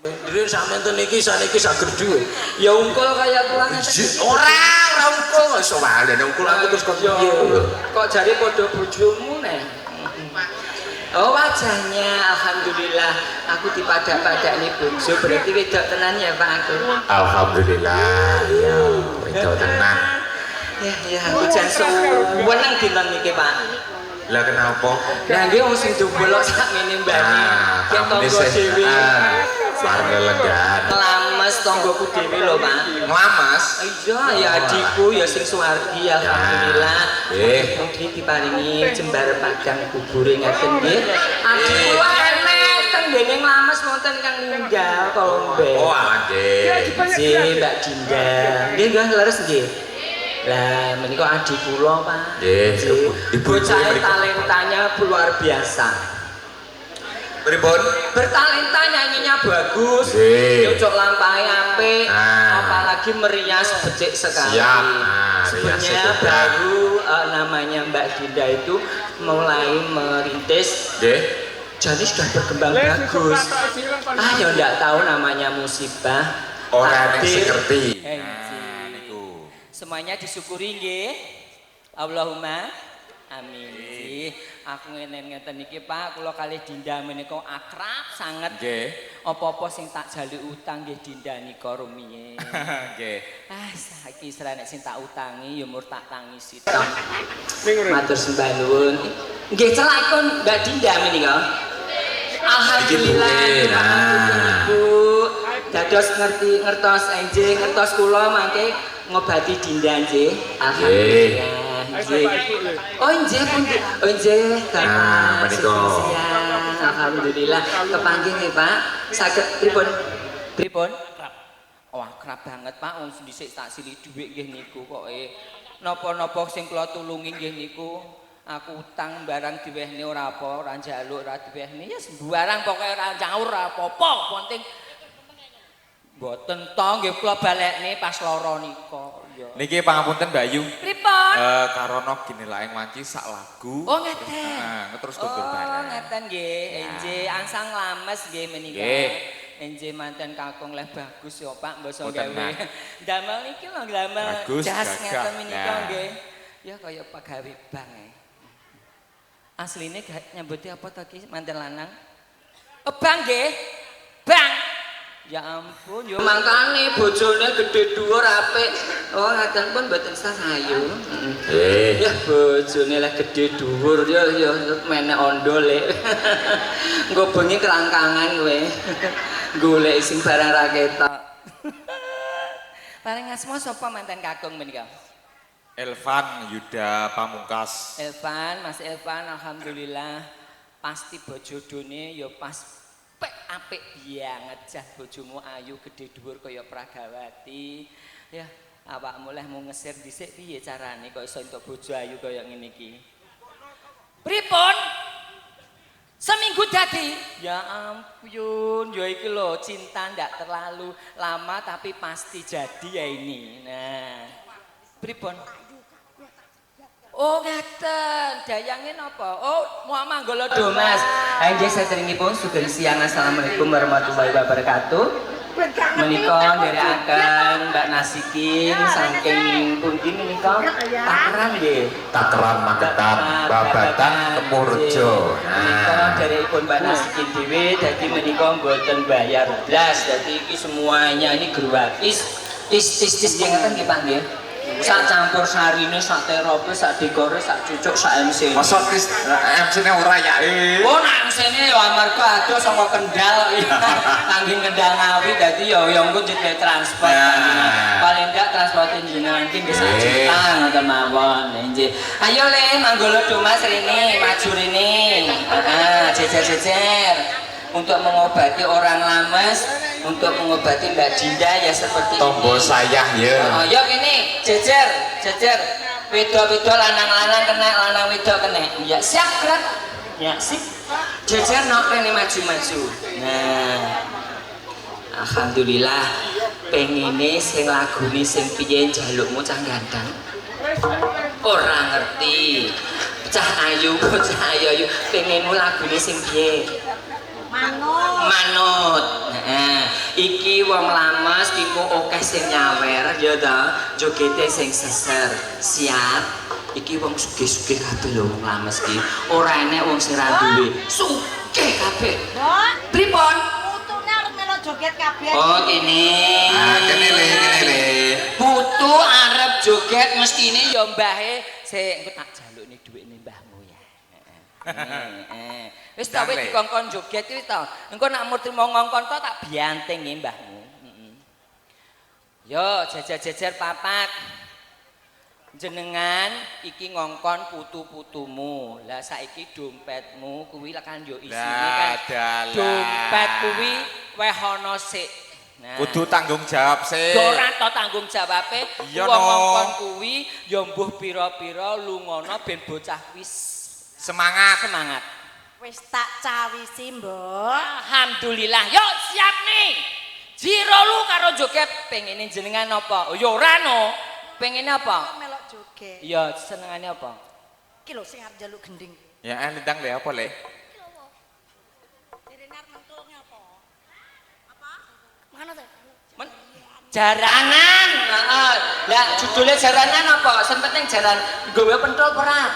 Dhewe sampeyan ten iki saniki saged duwe. Ya ungkul kaya kurang Ora ungkul kok iso wae ungkul aku terus kok piye. Kok jare padha bojomu neh. Oh wajahnya alhamdulillah aku dipadak-padakne bojo berarti wedok tenan ya Pak aku. Alhamdulillah ya wedok tenan. Ya aku jan suweneng dinten niki Pak. Lah kenapa? Lah nggih wong sing dobolok sakmene mbane. Ki tangga dhewe. Sareng lenggan. Lames tanggoku dhewe lho Pak. Nglamas? Iya ya adikku ya sing suwargi alhamdulillah. Mugi diparingi jembar padang kubure ngaten nggih. Adikku enek teng dene nglames wonten kang ninggal Kolombe. Oh nggih. Nggih Mbak Dinda. Nggih nggih leres nggih. Lah menika adik kula Pak. Nggih. Ibu talentanya luar biasa. Pripun? Bertalenta nyanyinya bagus, cocok lampahe apik, apalagi merias becik sekali. Sebenarnya baru namanya Mbak Dinda itu mulai merintis. Jadi sudah berkembang bagus. Ya enggak tahu namanya musibah. Orang yang ngerti. Semuanya disyukuri nggih. Allahumma amin. Aku ngeten iki Pak, kula kalih Dinda menika akrab sanget. Nggih. Apa-apa sing tak jali utang nggih Dinda nika rumiyin. Nggih. Saiki nek sing tak utangi ya mur tak tangisi tok. Matur sembah nuwun. Nggih celakipun Mbak Dinda menika. Alhamdulillah. Ibu dados ngertos enjing ngertos kula mangke ngobati Dinda nggih. Alhamdulillah. Oh nggih pun nggih menika. Alhamdulillah kepanggih nggih Pak. Saged pripun? Wah kerap banget Pak wong dhisik tak sili dhuwit nggih niku pokoke napa-napa sing kula tulungi nggih niku aku utang barang diwehne ora apa, ora njaluk ora diwehne ya sembarang pokoke ora nyaur ora apa-apa penting mboten to nggih kula balekne pas lara nika. Niki pangapunten Mbak Ayu. Pripun? Karono ginelaing wanci sak lagu. Oh ngeten. Terus tutur bareng. Oh ngeten nggih. Enjih angsang lames nggih menika. Enjih manten kakung leh bagus ya Pak mbasa gawe. Damel niki lho damel jas ngeten menika nggih. Ya kaya pegawai bank. Asline nyambuti apa to ki manten lanang? Bang nggih. Bang. Ya ampun, yo mangkane bojone gedhe dhuwur apik. Oh, ngaten pun mboten sasayu. Ya bojone lah gedhe dhuwur ya menek ondol le. Engko bengi kelangkangan kowe. Golek sing barang ra ketok. Paling asma sapa manten kakung menika? Elvan Yuda Pamungkas. Elvan, Mas Elvan alhamdulillah pasti bojodone ya pas apik banget jah bojomu ayu gede dhuwur kaya Pragawati. Ya, awakmu leh mau ngesir dhisik piye carane kok iso entuk bojo ayu kaya ngene iki. Pripun? Seminggu dadi? Ya ampun, ya iki lho cinta ndak terlalu lama tapi pasti jadi ya ini. Nah, pripun? Oh ngeten, dayange napa? Oh, mau manggala do Mas. Nggih saderengipun sugeng siang assalamualaikum warahmatullahi wabarakatuh. Menika nderekaken Mbak Nasikin saking pundi menika? Takeran nggih. Takeran Magetan, Babatan, Kemurjo. Menika derekipun Mbak Nasikin dhewe dadi menika mboten bayar blas. Dadi iki semuanya ini gratis. Tis ngeten nggih Pak nggih. Sak campur sarine, sak terope, sak dekore, sak cucuk, sak MC. Masa MC-ne ora ya? Oh, nak MC-ne ya amarga adoh saka Kendal. Kangge Kendal Ngawi dadi ya engko jadi transport. Paling ndak transport jenengan iki bisa juta ngoten mawon. Nggih. Ayo Le, manggolo do Mas rene, maju rene. Jejer-jejer. Untuk mengobati orang lames, untuk mengobati Mbak Dinda ya seperti tombol sayang ya. Oh, yuk ini jejer. Wedok-wedok lanang-lanang kena, lanang wedok kena. Ya siap gerak. Ya sip. Jejer nok rene maju-maju. Nah. Alhamdulillah pengine sing lagune sing piye njalukmu cah ganteng. Ora ngerti. Cah ayu, pengenmu lagune sing piye? Manut. iki wong lames ki kok akeh sing nyawer ya ta, jogete sing seser. Siap. Iki wong sugih-sugih kabeh lho wong lames ki. Ora enek wong sing ra duwe. Sugih kabeh. Pripun? Putune arep melu joget kabeh. Oh, kene. Ah, kene le. Putu arep joget mestine ya mbahe sik engko tak jalukne dhuwitne mbahmu ya. Heeh. Wis ta wis dikongkon joget wis ta. Engko nak murti mau ngongkon to tak bianting nggih mbahmu. Yo jejer-jejer papat. Jenengan iki ngongkon putu-putumu. Lah saiki dompetmu kuwi kan yo isine kan. Dompet kuwi weh ana sik. Nah, Kudu tanggung jawab sih. ora to tanggung jawabe. Iya, Wong no. ngongkon kuwi ya mbuh pira-pira lungono ben bocah wis Semangat. Wis tak cawisi, Mbok. Alhamdulillah. Yo siap nih. Jiro lu karo joget pengene jenengan apa? Oh ya ora no. Pengene apa? Melok joget. Iya, senengane apa? Iki lho sing arep njaluk gending. Ya nendang le apa le? Direne arep mentulnya apa? Apa? Mana tuh? Jaranan. Heeh. Lah judulnya jaranan apa? Sing penting jaran nggawe pentul ora?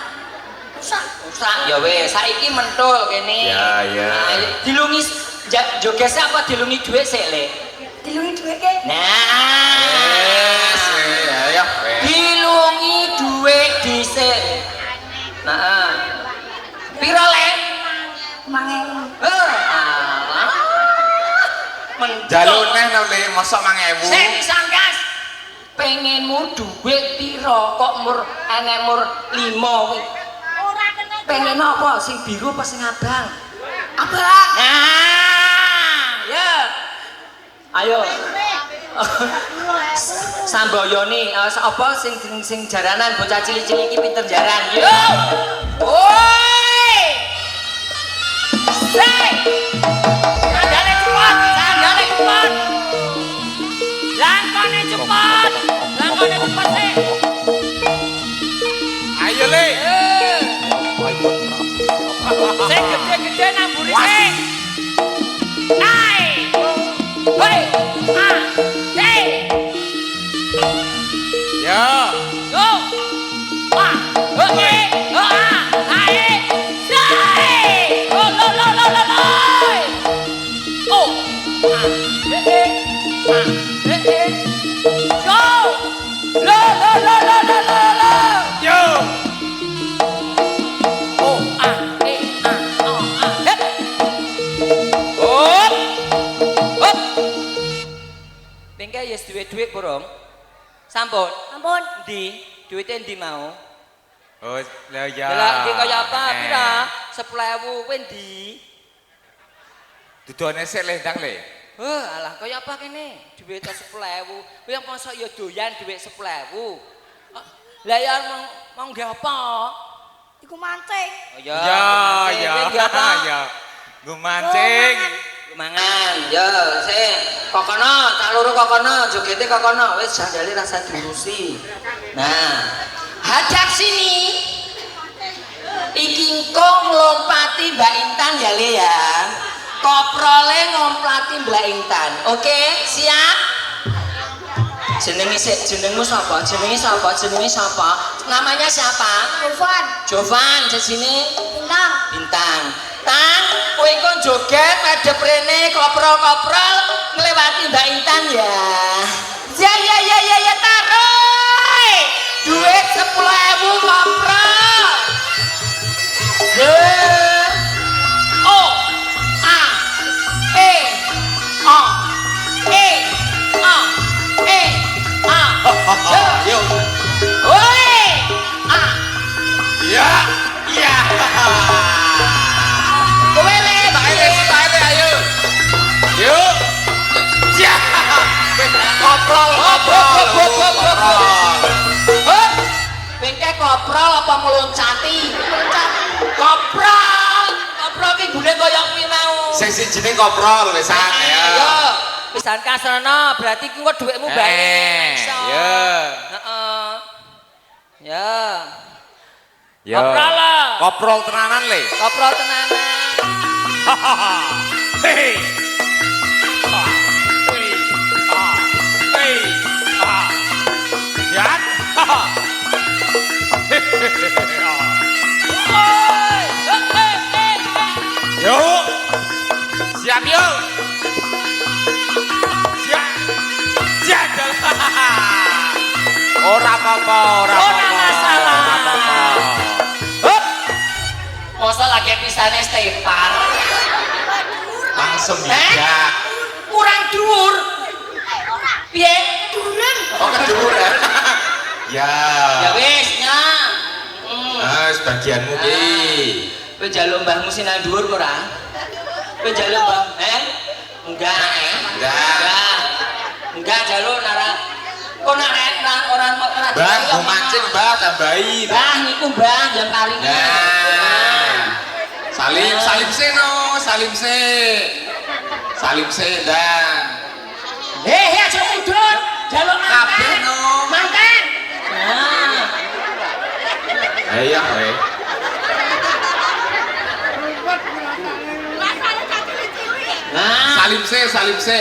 Usah. Ya wis, saiki mentul kene. Ya, ya. Nah, dilungi joget apa dilungi dhuwit sik, Le? Dilungi dhuwit ke? Nah. Ya. Dilungi dhuwit dhisik. Heeh. Piro, Le? Mangen. Jalune no le mosok 1000. Sing disangkas. Pengenmu dhuwit piro kok mur enek mur 5 kuwi. Ora kena. Pengen apa? Sing biru apa sing abang? Abang. Nah, ya. Ayo. Sambayoni apa sing jaranan bocah cilik-cilik iki pinter jaran. Yo. Woi. Sei. Sandale cepet, sandale cepet. Langkone cepet. Langkone cepet sih. Ayo le. Sing gede-gede namburi sing. Hai. Hoi. Ah. Hei. Ya. Yo. Wah. Oke. Oh ah. Hai. Sai. Oh lo lo lo lo lo. Oh. Ah. Ah. Yo. Lo lo lo lo lo lo lo. Yo. Oh ah. Oh ah. Hep. Hop. Hop. Bengke yes duit-duit burung. Sampun. Ampun. Ndi? Duitnya ndi mau? Oh, lah ya. Lah iki kaya apa? Pira? 10.000 kuwi ndi? Dudone sik le ndang le. Alah kaya apa kene? Duit 10.000. Kuwi yang mosok ya doyan duit 10.000. Lah ya mau ngge apa? Iku mancing. Oh ya. Ya. Ngge apa? Ya. Gumancing. Mangan. Ya, sik. Kokono, tak loro kokono, jogete kokono. Wis jandale rasa diurusi. Nah, hadap sini. Iki engko nglompati Mbak Intan ya Le ya. Koprole ngomplati Mbak Intan. Oke, siap? Jenenge sik, jenengmu sapa? Jenenge sapa? Jenenge sapa? Namanya siapa? Jovan. Jovan, sesine Bintang. Bintang. Tang, kowe engko joget madhep rene koprol-koprol nglewati Mbak Intan ya. Ya taruh. Duit 10.000 koprol. O A E O E O E O. Yo. Woi. A. Ya. Ya. Kowe le, Style ayo. Yo. Ya. Koprol. Hop. Bengke koprol apa meloncati? Koprol. Koprol ki gune kaya kuwi mau. Sing jeneng koprol wisan ya. Yo, pisan kasana berarti engko dhuwitmu balik. Ya. Heeh. Ya. Ya. Koprol lah. Koprol tenanan le. Koprol tenanan. Hei. Ora apa-apa, ora Ora masalah. ora apa-apa. Hup. Masa lagi pisane Stefan. Langsung bijak. Kurang dhuwur. Piye? Duren. Oh, kedur ya. Ya. Ya wis, nya. Ah, sebagianmu ki. Kowe njaluk mbahmu sinang dhuwur ora? Kowe njaluk mbah, Enggak, Enggak njaluk nara. Kok nak orang Bang, mau mancing, Mbah, tambahin. Mbah niku Mbah jam paling. Nah. Salim se no, salim se dan. Aja mudhun. Njaluk Kabeh no. Manten. Nah. Ayo, kowe. Nah, Salim se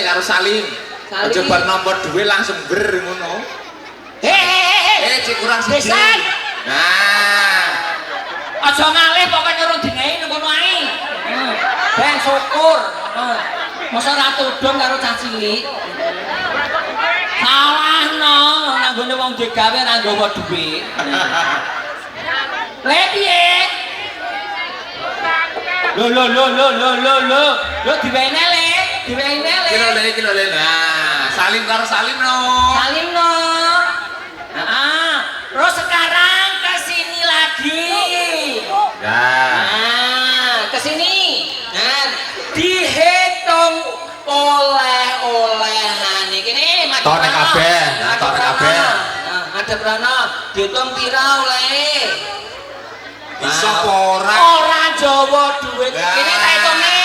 karo salim. Salim. Aja bar nomor duwe langsung ber ngono. Cek kurang siji. Besan. Nah. Aja ngalih pokoke nyuruh dinehi ngono ae. Ben syukur. Masa ora tudung karo cah cilik. Salahno nang gone wong duwe gawe ora nggawa dhuwit. Lha piye? Lho diwene le. Kilo le. Nah, salim karo salim no. Salim no. Terus sekarang ke sini lagi. Nah. Ke sini. Nah, dihitung oleh-olehan iki nih, Tok nek kabeh, tok nek kabeh. Ada berana dihitung pira oleh. Bisa apa ora? Ora Jawa duit. Nah. Ini tak hitungne.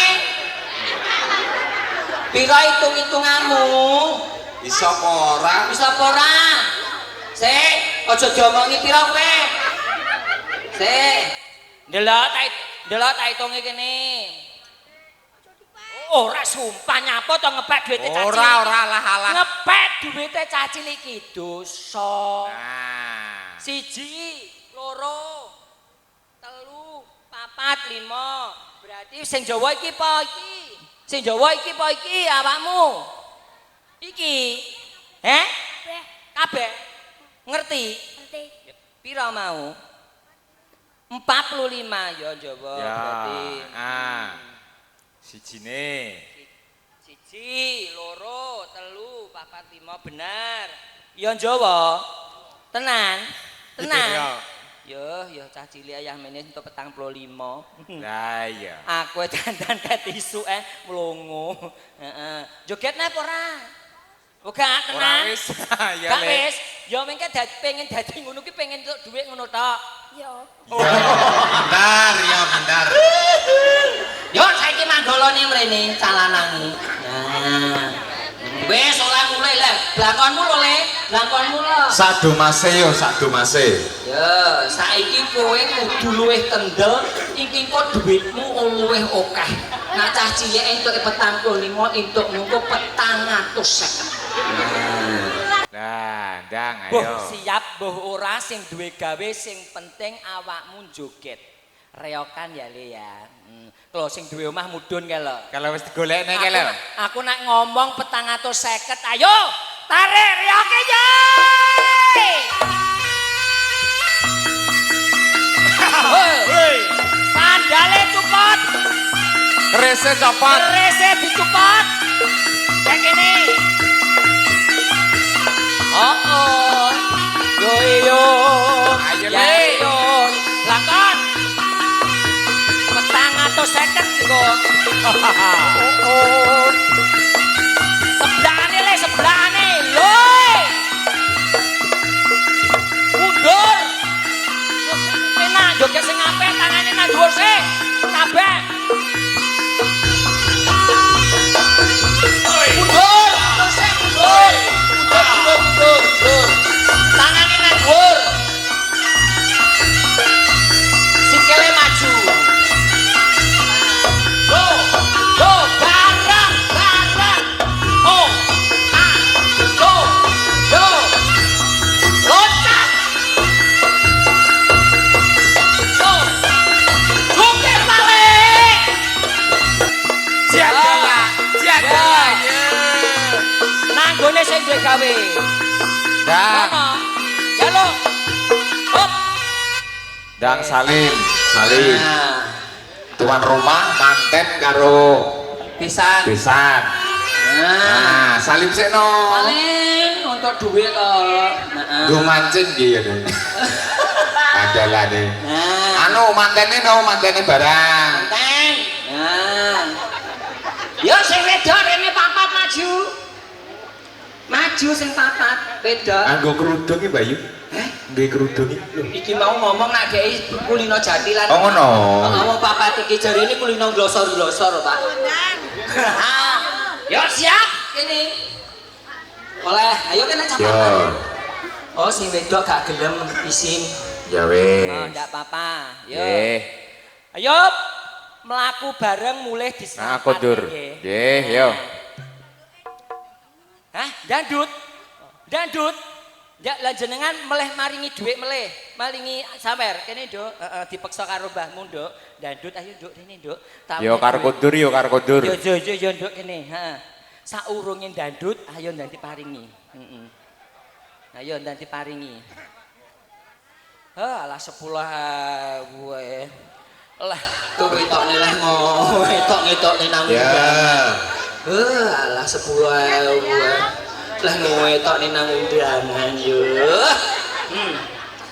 Pira hitung-hitunganmu? Bisa apa ora? Bisa apa ora? Sik, aja diomongi pira kowe. Sik. Ndelok tak hitunge kene. Ora sumpah nyapa to ngepek duwite caci. Ora alah. Ngepek duwite caci iki dosa. Nah. 1, 2, 3, 4, 5. Berarti sing Jawa iki apa iki? Sing Jawa iki apa iki awakmu? Iki. Kabeh. Ngerti? Pira mau? 45 ya Jawa Ya. berarti. Sijine. 1, 2, 3, 4, 5 bener. Ya Jawa. Tenan. Yo cah cilik ayah meneh entuk 45. Lah iya. Aku dandan ket isu mlongo. Heeh. Joget napa ora? Ora tenan. Ora wis. Ya Gak le. wis. Ya mengke pengen dadi ngono ki pengen entuk dhuwit ngono tok. Bentar. Yo saiki manggolone mrene calanangi. Nah. Wis ora mulai lah. Blakonmu lho. Sadomase. Ya, saiki kowe kudu luwih kendel, iki kok dhuwitmu luwih akeh. Nek cah cilik entuk 45, entuk mungko 450. Nah, ndang Boh ayo. siap boh ora sing duwe gawe sing penting awakmu joget. Reokan ya Le ya. Lho sing duwe omah mudhun kae lho. Kalau wis digolekne kae lho. Aku nek ngomong 450, ayo tarik reoke ya. Sandale cupot. Kerese copot. Rese dicupot. Kayak gini. Oh. Yo. Ayo, Ya, Le. yo. Lakon. 450 kok. Oh. Sebelahane. Loi. Mundur. Enak joget sing apik tangane nang dhuwur sik. Kabeh. Mundur. Tangane nang dhuwur. Sikile maju. Go, bareng. Oh. Go. Loncat. Jungkir balik. Jaga. Nanggone sing duwe gawe. Ndang. Ono. jaluk. Hop. Dang Salim. Salim. Nah, Tuan rumah manten karo pisan. besan. Nah, Salim sekno. Paling untuk duit kok. Nah. Gue mancing gitu. Adalah deh. Nah. Anu mantene barang. Manten. Nah. Yo sing wedok rene papat maju. Maju sing papat wedok. Anggo kerudung iki, Bayu. Nggih kerudung iki. Lho, Iki mau ngomong nak dhek kulino jati lan. oh ngono. Ngomong papat iki jarene kulino glosor-glosor, Pak. Yo siap ini. Oleh, ayo kena Yo. capakan. Oh, sing wedok gak gelem isin. Ya wes. Oh, ndak apa-apa. Yo. Nggih. Ayo melaku bareng mulai di Nah, kudur. Nggih, yo. Hah, dandut. Dandut. Ya lan jenengan meleh maringi dhuwit meleh, maringi sawer. Kene, Nduk, dipeksa karo mbahmu, Nduk. Dandut ayo, Nduk, rene, Nduk. Yo karo kudur, yo karo kudur. Yo, Nduk kene, heeh. Saurunge dandut ayo ndanti paringi. Heeh. Ayo ndanti paringi. Alah 10.000 wae. Lah, tuh wetokne lah mau wetok-wetokne nang undangan. Alah 10.000 wae. Lah ngwetok nang undangan yo.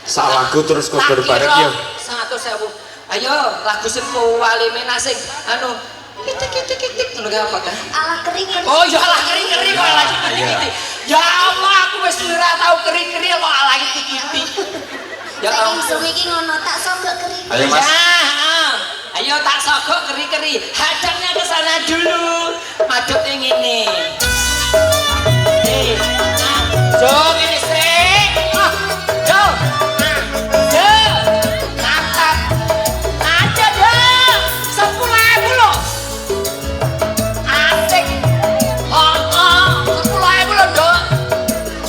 Salahku terus kudur bareng yo. 100.000. Ayo lagu sing walime sing anu kitik ngono apa ta? Alah kering. Oh ya alah kering-kering kok alah kitik. Ya Allah aku wis ora tau kering-kering kok alah kitik. Ya Saking suwi iki ngono tak sogok kering. Ayo Mas. Ayo tak sogok keri-keri. Hadapnya ke sana dulu. Madupnya ngene. Jom ini sih. Jom. Mantap. Aja dong. 10.000 loh. Asik. 10.000 loh, Dok.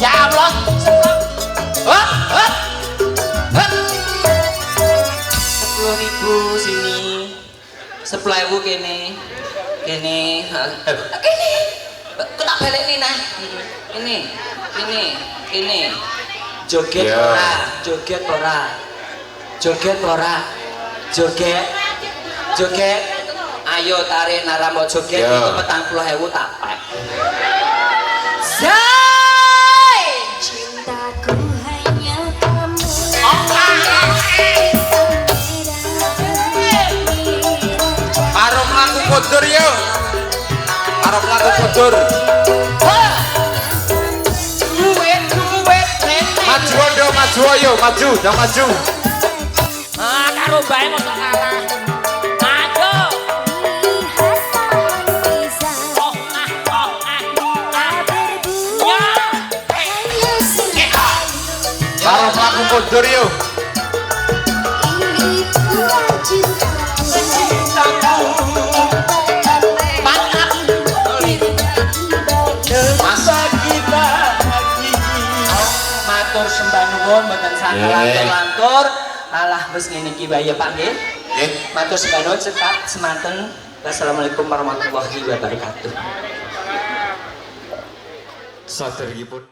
Ya Allah. 10.000 sini. 10.000 kene. Kene. Kok tak balik nih nah. Ini. Joget ora, joget ora. Joget ora. Joget. Ayo tarik naramo joget itu 40.000 tak pak. Zai. Cintaku hanya kamu. Arep laku kudur yo. Arep laku kudur. Maju ndo maju yo, maju, dah maju. Karo bae mosok kalah. Maju. Arep laku kudur yo. Matur sembah nuwun mboten saged lantur-lantur. Alah wis ngene iki wae ya Pak nggih. Nggih. Matur sembah nuwun cekat semanten. Wassalamualaikum warahmatullahi wabarakatuh. Saderipun